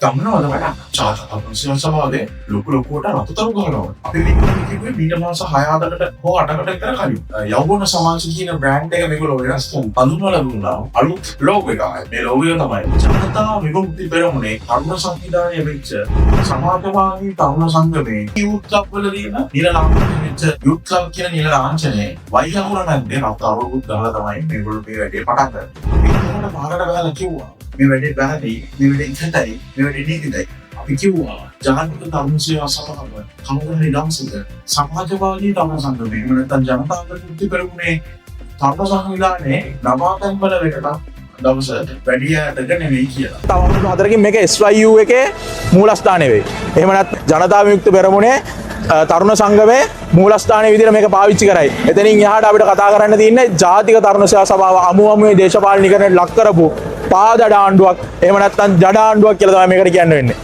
ගමනවල වැඩ ජාතික සභාවේ ලොකු ලොකුවට රතුතරු ගහනවා. අපි මේක මීට මාස 6-7කට හෝ 8කට විතර කලින් යෞවන සමාජ කියන බ්‍රෑන්ඩ් එක මේගොල්ලෝ වෙනස් කරලා හඳුන්වලා දුන්නා. අලුත් ලෝගෝ එකයි. මේ ලෝගෝ තමයි ජනතා විමුක්ති පෙරමුණේ තරුණ සංවිධානය වෙච්ච සමාජවාදී තරුණ සංගමේ යූත් ක්ලබ් වල තියෙන නිල ලාංඡනය වෙච්ච යූත් ක්ලබ් කියන නිල ලාංඡනයේ වයිහකුණ නැද්දේ රත්තරවුත් ගහලා තමයි මේගොල්ලෝ මේ වැඩේ පටන් ගත්තේ. ඒකට පාරට ගහලා කිව්වා මේ වැඩේ වැරදි, මේ වැඩේ ඉතයි, මේ වැඩේ නීතියි. අපි කිව්වා ජාතික තරුණ සේවා සභාව කවුරුහරි දවසක සමාජවාදී තරුණ සංගමේ එහෙම නැත්නම් ජනතා විමුක්ති පෙරමුණේ තරුණ සංවිධානයේ නවාතැන් වල වෙකට දවස වැඩියටක නෙවෙයි කියලා. තව අවුරුදු 4කින් මේක SYU එකේ මූලස්ථානය වෙයි. එහෙම නැත්නම් ජනතා විමුක්ති පෙරමුණේ තරුණ සංගමේ මූලස්ථානයේ විදිහට මේක පාවිච්චි කරයි. එතනින් එහාට අපිට කතා කරන්න තියෙන්නේ ජාතික තරුණ සේවා සභාව අමුමේ දේශපාලනීකරණයට ලක් කරපු පාදඩ ආණ්ඩුවක් එහෙම නැත්නම් ජඩ ආණ්ඩුවක් කියලා තමයි මේකට කියන්න වෙන්නේ.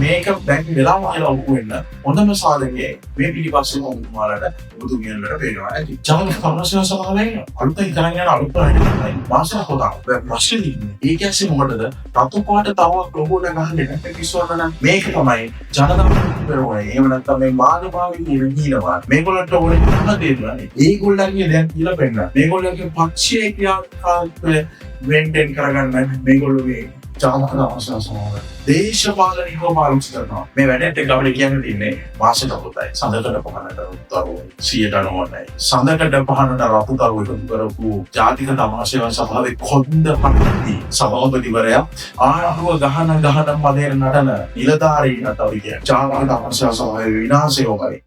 මේක දැන් වෙලාව කියලා ඔප්පු වෙන්න හොඳම සාධකයේ මේ පිටිපස්සේ මොහොතුමාලට ඔබතුමියන්ලට පේනවා ඇති. ජාතික තරුණ සේවා සභාවේ අලුතෙන් කරගෙන යන අලුත් ප්‍රයත්නයි මාසයක් පොතක් ප්‍රශ්නේ ඉන්නේ. ඒක ඇස්සේ මොකටද රතු පාට තවක් ලොගෝ එක ගහන්නේ නැත්නම් කිසිවන්න නම් මේක තමයි ජනතා විමුක්ති පෙරමුණේ. එහෙම නැත්නම් මේ මානවභාවී නිරහිනවා. මේගොල්ලන්ට ඕනේ මොනවද දෙන්නේ? ඒගොල්ලන්ගේ දැන් කියලා පෙන්නන. මේගොල්ලන්ගේ පක්ෂයේ ක්‍රියාකාරීත්වය වෙන්ටෙන් කරගන්න මේගොල්ලෝ මේ ජාතික අවශ්‍යතාවය දේශපාලනිකව පාවිච්චි කරනවා. මේ වැඩේට එක අපිට කියන්න තියෙන්නේ මාසෙට පොතයි. සඳකඩ පහනට රුතරු 190යි. සඳකඩ පහනට රතුතරු එකතු කරපු ජාතික තමාෂා සභාවේ කොන්ද පන්ති සභාපතිවරයා ආණ්ඩුව ගහන මදේර නටන නිලධාරීන් අතව කියන්නේ ජාතික තමාෂා සභාවේ විනාශය වගේ.